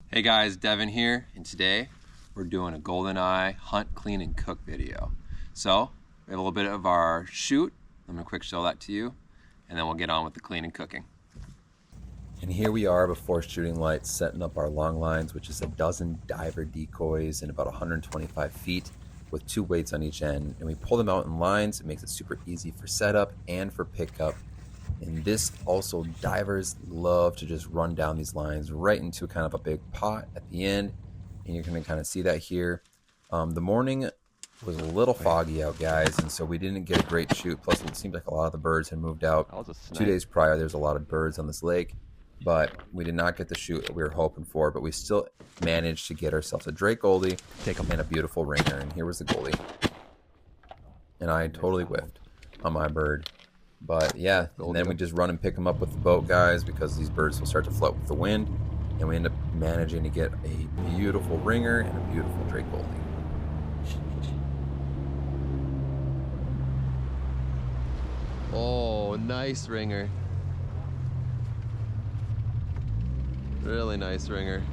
Hey guys, Devin here, and today we're doing a Goldeneye hunt, clean, and cook video. So, we have a little bit of our shoot. I'm gonna quick show that to you, and then we'll get on with the clean and cooking. And here we are before shooting lights, setting up our long lines, which is a dozen diver decoys in about 125 feet with 2 weights on each end. And we pull them out in lines. It makes it super easy for setup and for pickup. And this also, divers love to just run down these lines right into kind of a big pot at the end. And you're going to kind of see that here. The morning was a little foggy out, guys, and so we didn't get a great shoot. Plus, it seemed like a lot of the birds had moved out. 2 days prior, there was a lot of birds on this lake, but we did not get the shoot that we were hoping for. But we still managed to get ourselves a Drake Goldie and a beautiful ringer. And here was the Goldie. And I totally whiffed on my bird. But yeah, and then we just run and pick them up with the boat, guys, because these birds will start to float with the wind. And we end up managing to get a beautiful ringer and a beautiful Drake Goldie. Oh, nice ringer. Really nice ringer.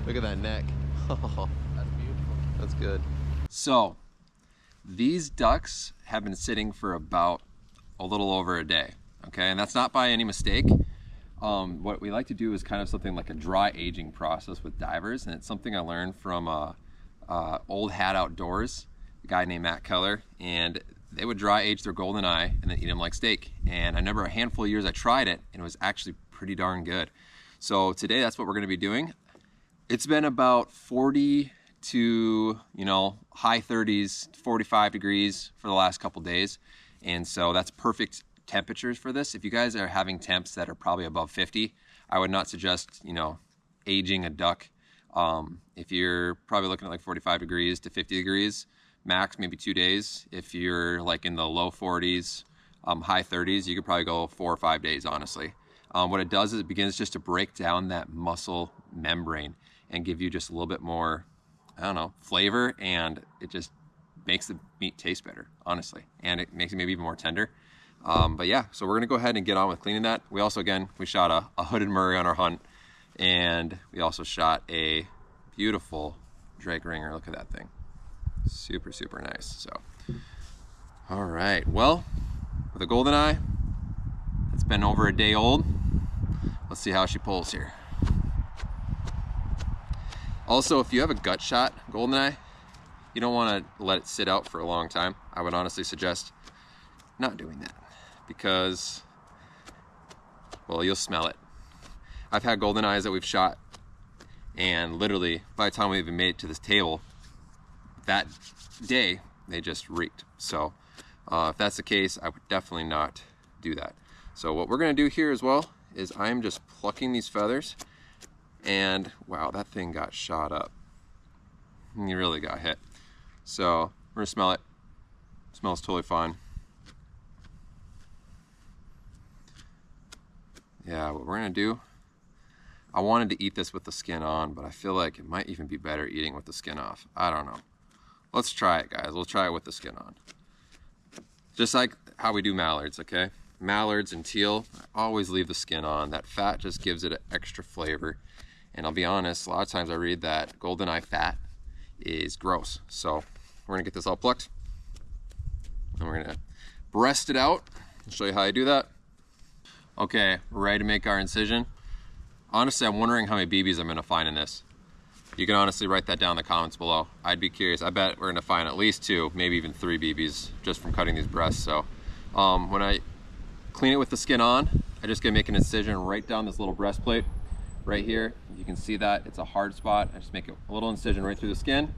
Look at that neck. Oh, that's beautiful. That's good. So, these ducks have been sitting for about a little over a day, okay? And that's not by any mistake. What we like to do is kind of something like a dry aging process with divers, and it's something I learned from Old Hat Outdoors, a guy named Matt Keller, and they would dry age their Goldeneye and then eat them like steak. And I remember a handful of years I tried it, and it was actually pretty darn good. So today, that's what we're gonna be doing. It's been about 40 to, high 30s, 45 degrees for the last couple days. And so that's perfect temperatures for this. If you guys are having temps that are probably above 50, I would not suggest, aging a duck. If you're probably looking at like 45 degrees to 50 degrees, max, maybe 2 days. If you're like in the low 40s, high 30s, you could probably go 4 or 5 days, honestly. What it does is it begins just to break down that muscle membrane and give you just a little bit more, flavor, and it just makes the meat taste better, honestly, and it makes it maybe even more tender. But yeah, so we're gonna go ahead and get on with cleaning that. We also, we shot a hooded Murray on our hunt, and we also shot a beautiful Drake ringer. Look at that thing. Super, super nice. So, all right, well, with a Goldeneye, it's been over a day old. Let's see how she pulls here. Also, if you have a gut shot Goldeneye, you don't want to let it sit out for a long time. I would honestly suggest not doing that because, well, you'll smell it. I've had Goldeneyes that we've shot, and literally by the time we even made it to this table, that day, they just reeked. So if that's the case, I would definitely not do that. So what we're gonna do here as well is I'm just plucking these feathers, and wow, that thing got shot up. He really got hit. So we're gonna smell it. Smells totally fine. Yeah, what we're gonna do, I wanted to eat this with the skin on, but I feel like it might even be better eating with the skin off. I don't know. Let's try it, guys. We'll try it with the skin on. Just like how we do mallards, okay? Mallards and teal, I always leave the skin on. That fat just gives it an extra flavor. And I'll be honest, a lot of times I read that Goldeneye fat is gross. So we're gonna get this all plucked, and we're gonna breast it out. I'll show you how I do that. Okay, we're ready to make our incision. Honestly, I'm wondering how many BBs I'm gonna find in this. You can honestly write that down in the comments below. I'd be curious. I bet we're gonna find at least 2, maybe even 3 BBs just from cutting these breasts. So when I clean it with the skin on, I just gonna make an incision right down this little breastplate right here. You can see that it's a hard spot. I just make a little incision right through the skin.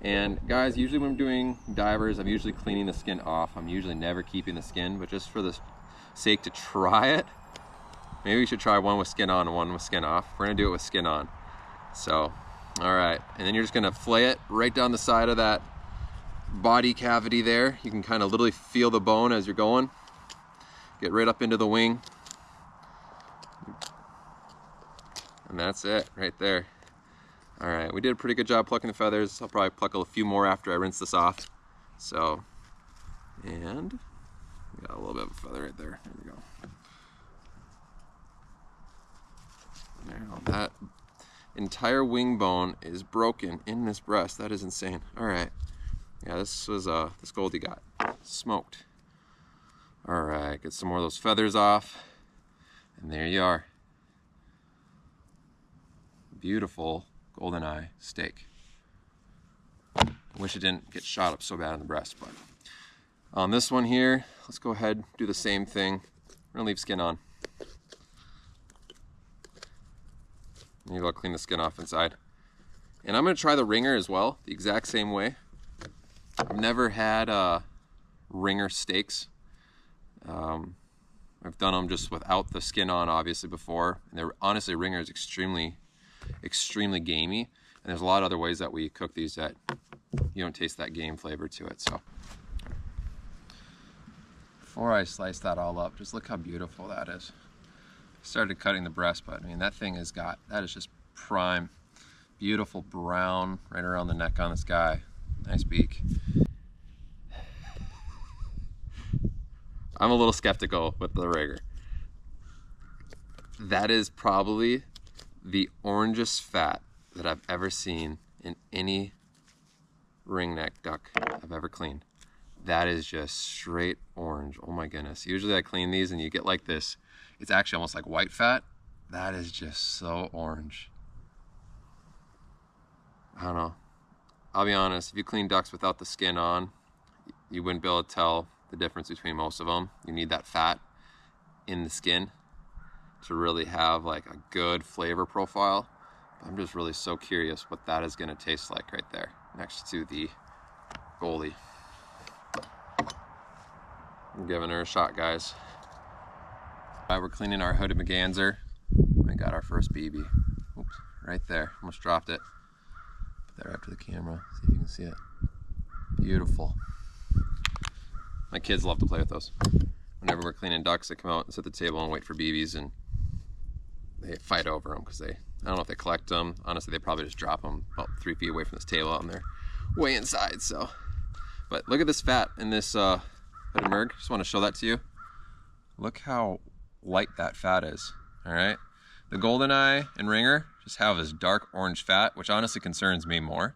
And guys, usually when I'm doing divers, I'm usually cleaning the skin off. I'm usually never keeping the skin, but just for the sake to try it, maybe we should try one with skin on and one with skin off. We're gonna do it with skin on. So, all right, and then you're just gonna flay it right down the side of that body cavity there. You can kind of literally feel the bone as you're going. Get right up into the wing. And that's it right there. All right, we did a pretty good job plucking the feathers. I'll probably pluck a few more after I rinse this off. So, and we got a little bit of a feather right there. There we go. Now that entire wing bone is broken in this breast. That is insane. All right. Yeah, this was this Goldie got smoked. All right, get some more of those feathers off, and there you are. Beautiful Goldeneye steak. I wish it didn't get shot up so bad in the breast, but on this one here, let's go ahead and do the same thing. We're gonna leave skin on. Maybe I'll clean the skin off inside. And I'm gonna try the ringer as well, the exact same way. I've never had ringer steaks. I've done them just without the skin on, obviously, before. And they're honestly, ringer is extremely gamey. And there's a lot of other ways that we cook these that you don't taste that game flavor to it. So before I slice that all up, just look how beautiful that is. I started cutting the breast, but I mean, that thing has got, that is just prime, beautiful brown right around the neck on this guy. Nice beak. I'm a little skeptical with the ringer. That is probably the orangest fat that I've ever seen in any ringneck duck I've ever cleaned. That is just straight orange. Oh my goodness. Usually I clean these and you get like this. It's actually almost like white fat. That is just so orange. I don't know. I'll be honest, if you clean ducks without the skin on, you wouldn't be able to tell the difference between most of them. You need that fat in the skin to really have like a good flavor profile. I'm just really so curious what that is gonna taste like right there next to the Goldie. I'm giving her a shot, guys. All right, we're cleaning our hooded Merganser. We got our first BB. Oops, right there, almost dropped it. Put that right up to the camera, see if you can see it. Beautiful. My kids love to play with those. Whenever we're cleaning ducks, they come out and sit at the table and wait for BBs, and they fight over them because I don't know if they collect them. Honestly, they probably just drop them about 3 feet away from this table out and they're way inside, so. But look at this fat in this hooded Merg. Just want to show that to you. Look how light that fat is, all right? The Goldeneye and ringer just have this dark orange fat, which honestly concerns me more.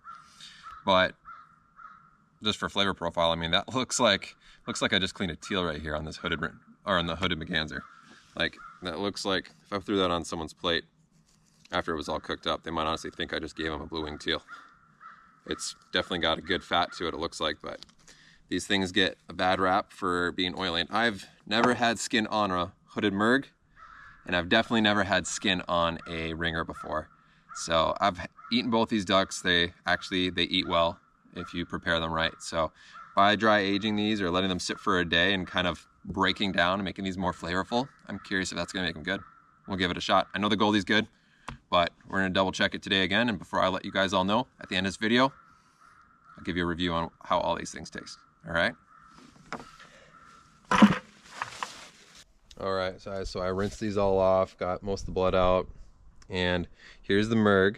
But just for flavor profile, I mean, that looks like I just cleaned a teal right here on this hooded, or on the hooded Merganser. Like, that looks like, if I threw that on someone's plate after it was all cooked up, they might honestly think I just gave them a blue-winged teal. It's definitely got a good fat to it, it looks like, but these things get a bad rap for being oily. And I've never had skin on a hooded Merg, and I've definitely never had skin on a ringer before. So I've eaten both these ducks. They eat well if you prepare them right. So by dry aging these or letting them sit for a day and kind of breaking down and making these more flavorful, I'm curious if that's gonna make them good. We'll give it a shot. I know the Goldie's good, but we're gonna double check it today again. And before I let you guys all know, at the end of this video, I'll give you a review on how all these things taste, all right? All right, so I rinsed these all off, got most of the blood out, and here's the Merg.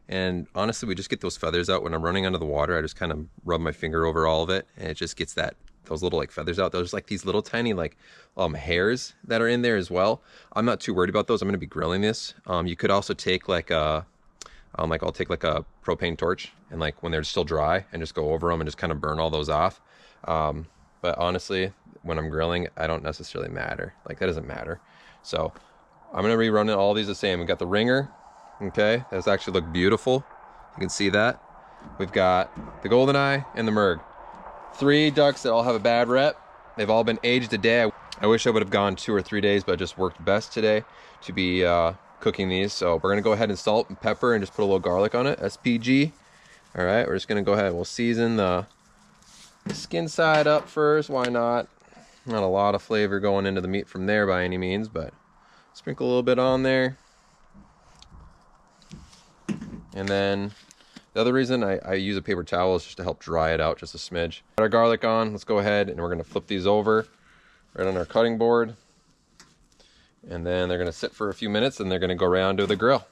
And honestly, we just get those feathers out when I'm running under the water. I just kind of rub my finger over all of it, and it just gets those little like feathers out. There's like these little tiny like hairs that are in there as well. I'm not too worried about those. I'm gonna be grilling this. You could also take like I'll take like a propane torch and like when they're still dry and just go over them and just kind of burn all those off. But honestly, when I'm grilling, I don't necessarily matter. Like that doesn't matter. So I'm gonna rerun all these the same. We got the ringer. Okay, that's actually look beautiful. You can see that. We've got the Goldeneye and the Merg. 3 ducks that all have a bad rep. They've all been aged a day. I wish I would have gone 2 or 3 days, but it just worked best today to be cooking these. So we're gonna go ahead and salt and pepper and just put a little garlic on it, SPG. All right, we're just gonna go ahead and we'll season the skin side up first, why not? Not a lot of flavor going into the meat from there by any means, but sprinkle a little bit on there. And then the other reason I use a paper towel is just to help dry it out just a smidge. Got our garlic on, let's go ahead and we're gonna flip these over right on our cutting board. And then they're gonna sit for a few minutes and they're gonna go around to the grill.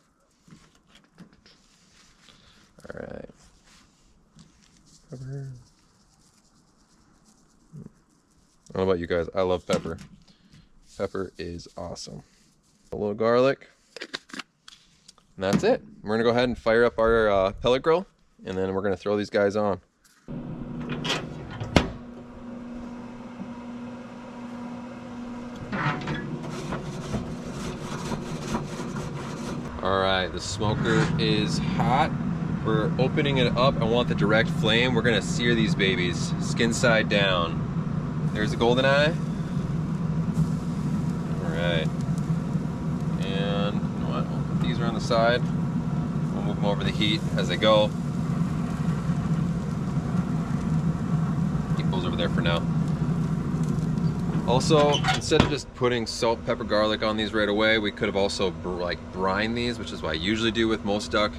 All right. Pepper. I don't know about you guys, I love pepper. Pepper is awesome. A little garlic. And that's it. We're gonna go ahead and fire up our pellet grill, and then we're gonna throw these guys on. All right, the smoker is hot. We're opening it up. I want the direct flame. We're gonna sear these babies, skin side down. There's a Goldeneye. All right. And you know what? We'll put these around the side. We'll move them over the heat as they go. Keep those over there for now. Also, instead of just putting salt, pepper, garlic on these right away, we could have also brine these, which is what I usually do with most duck.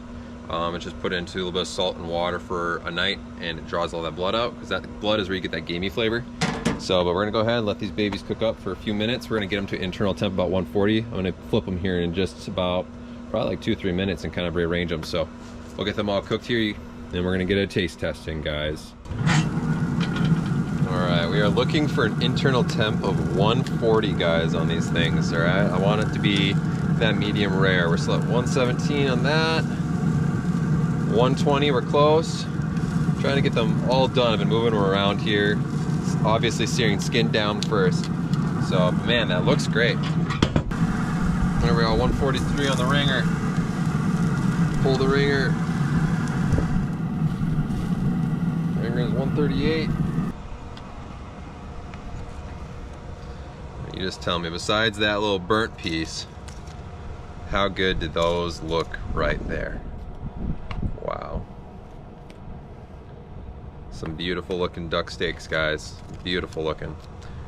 And just put it into a little bit of salt and water for a night, and it draws all that blood out, because that blood is where you get that gamey flavor. So, but we're gonna go ahead and let these babies cook up for a few minutes. We're gonna get them to internal temp about 140. I'm gonna flip them here in just about probably like 2-3 minutes and kind of rearrange them. So we'll get them all cooked here, then we're gonna get a taste testing, guys. All right, we are looking for an internal temp of 140, guys, on these things. All right, I want it to be that medium rare. We're still at 117 on that. 120, we're close. Trying to get them all done. I've been moving them around here. Obviously searing skin down first. So, man, that looks great. There we go, 143 on the ringer. Pull the ringer. Ringer is 138. You just tell me, besides that little burnt piece, how good did those look right there? Wow. Some beautiful looking duck steaks, guys. Beautiful looking.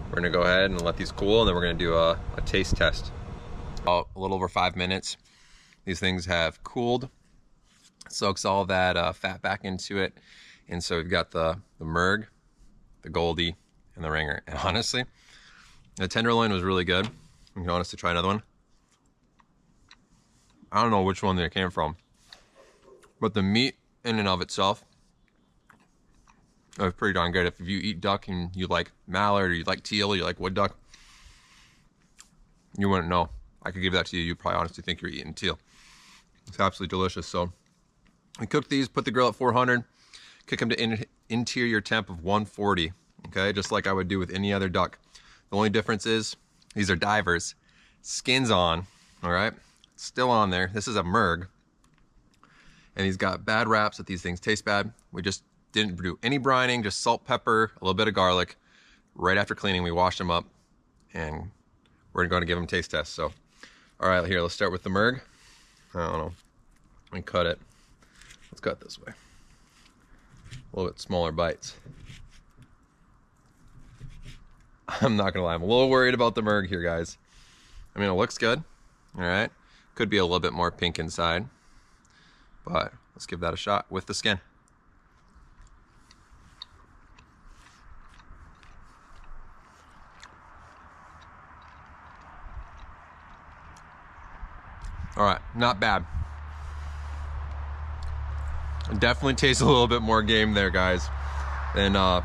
We're gonna go ahead and let these cool, and then we're gonna do a taste test. About a little over 5 minutes. These things have cooled. Soaks all that fat back into it. And so we've got the Merg, the Goldie, and the ringer. And honestly, the tenderloin was really good. You can honestly try another one. I don't know which one they came from, but the meat in and of itself was pretty darn good. If you eat duck and you like mallard, or you like teal, or you like wood duck, you wouldn't know. I could give that to you. You'd probably honestly think you're eating teal. It's absolutely delicious. So we cooked these, put the grill at 400, kick them to interior temp of 140. Okay, just like I would do with any other duck. The only difference is these are divers. Skin's on, all right? Still on there. This is a Merg. And he's got bad raps that these things taste bad. We just didn't do any brining, just salt, pepper, a little bit of garlic. Right after cleaning, we washed them up, and we're going to give them a taste test. So, all right, here, let's start with the Merg. I don't know. Let me cut it. Let's cut this way. A little bit smaller bites. I'm not gonna lie, I'm a little worried about the Merg here, guys. I mean, it looks good, all right? Could be a little bit more pink inside, but let's give that a shot with the skin. All right, not bad. It definitely tastes a little bit more game there, guys, than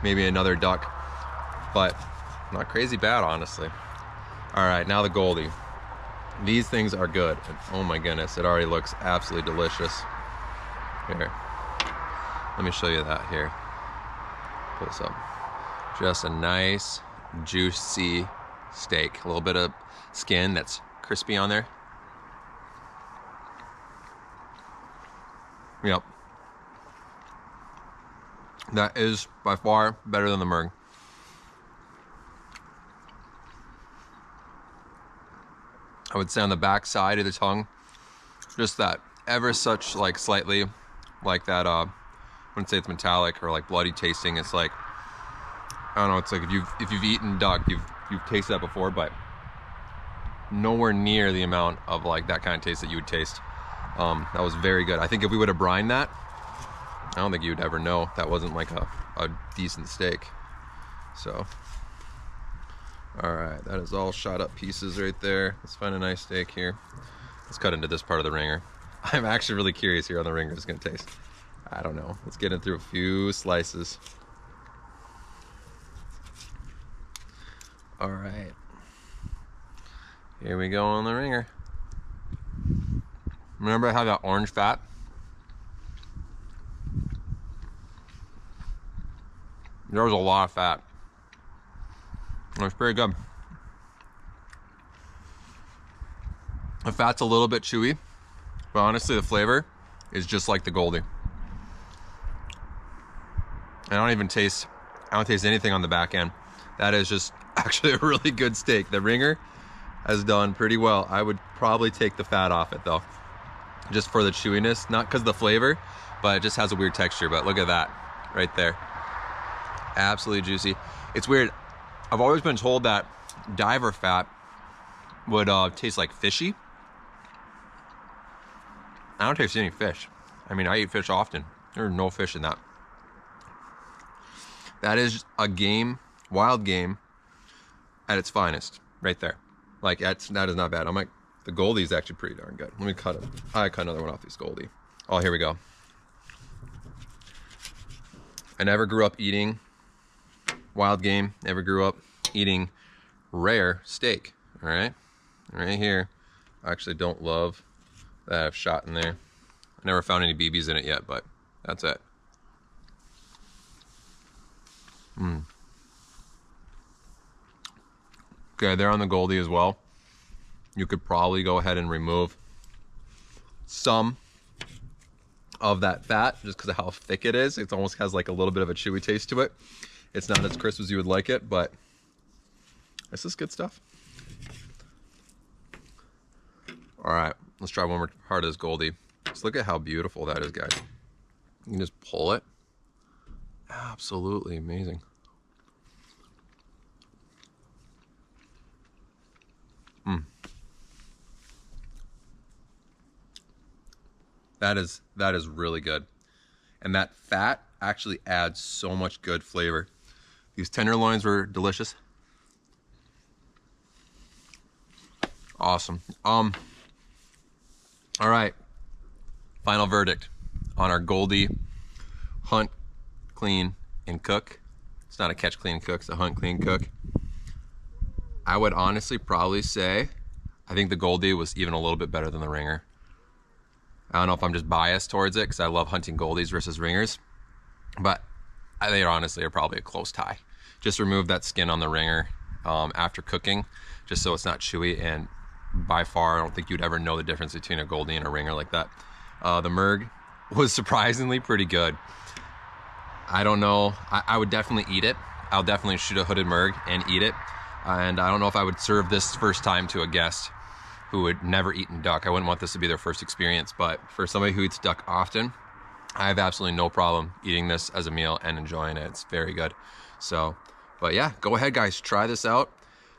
maybe another duck. But not crazy bad, honestly. All right, now the Goldie. These things are good. And oh my goodness, it already looks absolutely delicious. Here, let me show you that here. Pull this up. Just a nice, juicy steak. A little bit of skin that's crispy on there. Yep. That is by far better than the Merg. I would say on the back side of the tongue, just that ever such like slightly like that, I wouldn't say it's metallic or like bloody tasting. It's like, I don't know, it's like if you've eaten duck, you've tasted that before, but nowhere near the amount of like that kind of taste that you would taste. That was very good. I think if we would have brined that, I don't think you'd ever know that wasn't like a decent steak. So, all right, that is all shot up pieces right there. Let's find a nice steak here. Let's cut into this part of the ringer. I'm actually really curious here how the ringer is gonna taste. I don't know. Let's get it through a few slices. All right. Here we go on the ringer. Remember I had that orange fat? There was a lot of fat. It was pretty good. The fat's a little bit chewy, but honestly the flavor is just like the Goldie. I don't taste anything on the back end. That is just actually a really good steak. The ringer has done pretty well. I would probably take the fat off it though, just for the chewiness, not because of the flavor, but it just has a weird texture. But look at that right there. Absolutely juicy. It's weird. I've always been told that diver fat would taste like fishy. I don't taste any fish. I mean, I eat fish often. There's no fish in that. That is a game, wild game at its finest, right there. Like, that is not bad. I'm like, the Goldie is actually pretty darn good. Let me cut it. I cut another one off these Goldie. Oh, here we go. I never grew up eating wild game. Never grew up eating rare steak. All right, right here. I actually don't love that I've shot in there. I never found any BBs in it yet, but that's it. Okay, they're on the Goldie as well. You could probably go ahead and remove some of that fat just because of how thick it is. It almost has like a little bit of a chewy taste to it. It's not as crisp as you would like it, but this is good stuff. All right, let's try one more part of this Goldie. Just look at how beautiful that is, guys. You can just pull it. Absolutely amazing. That is really good. And that fat actually adds so much good flavor. These tenderloins were delicious. Awesome. All right. Final verdict on our Goldie hunt, clean, and cook. It's not a catch, clean, and cook. It's a hunt, clean, cook. I would honestly probably say I think the Goldie was even a little bit better than the ringer. I don't know if I'm just biased towards it because I love hunting Goldies versus ringers, but they honestly are probably a close tie. Just remove that skin on the ringer after cooking, just so it's not chewy, and by far I don't think you'd ever know the difference between a Goldie and a ringer like that. The Merg was surprisingly pretty good. I don't know, I would definitely eat it. I'll definitely shoot a hooded Merg and eat it, and I don't know if I would serve this first time to a guest who had never eaten duck. I wouldn't want this to be their first experience, but for somebody who eats duck often, I have absolutely no problem eating this as a meal and enjoying it. It's very good. So, but yeah, go ahead guys, try this out.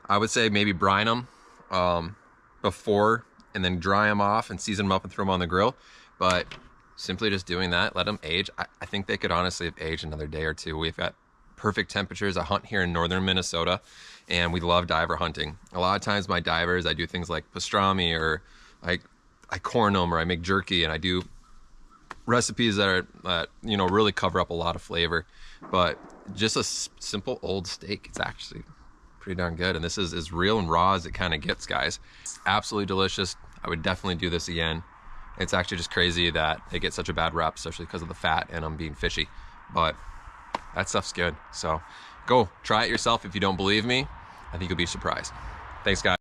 I would say maybe brine them before and then dry them off and season them up and throw them on the grill. But simply just doing that, let them age. I think they could honestly have aged another day or two. We've got perfect temperatures. I hunt here in northern Minnesota, and we love diver hunting. A lot of times my divers, I do things like pastrami, or I corn them, or I make jerky, and I do recipes that you know, really cover up a lot of flavor. But just a simple old steak, it's actually pretty darn good. And this is as real and raw as it kind of gets, guys. It's absolutely delicious. I would definitely do this again. It's actually just crazy that they get such a bad rap, especially because of the fat and them being fishy. But that stuff's good. So go try it yourself if you don't believe me. I think you'll be surprised. Thanks, guys.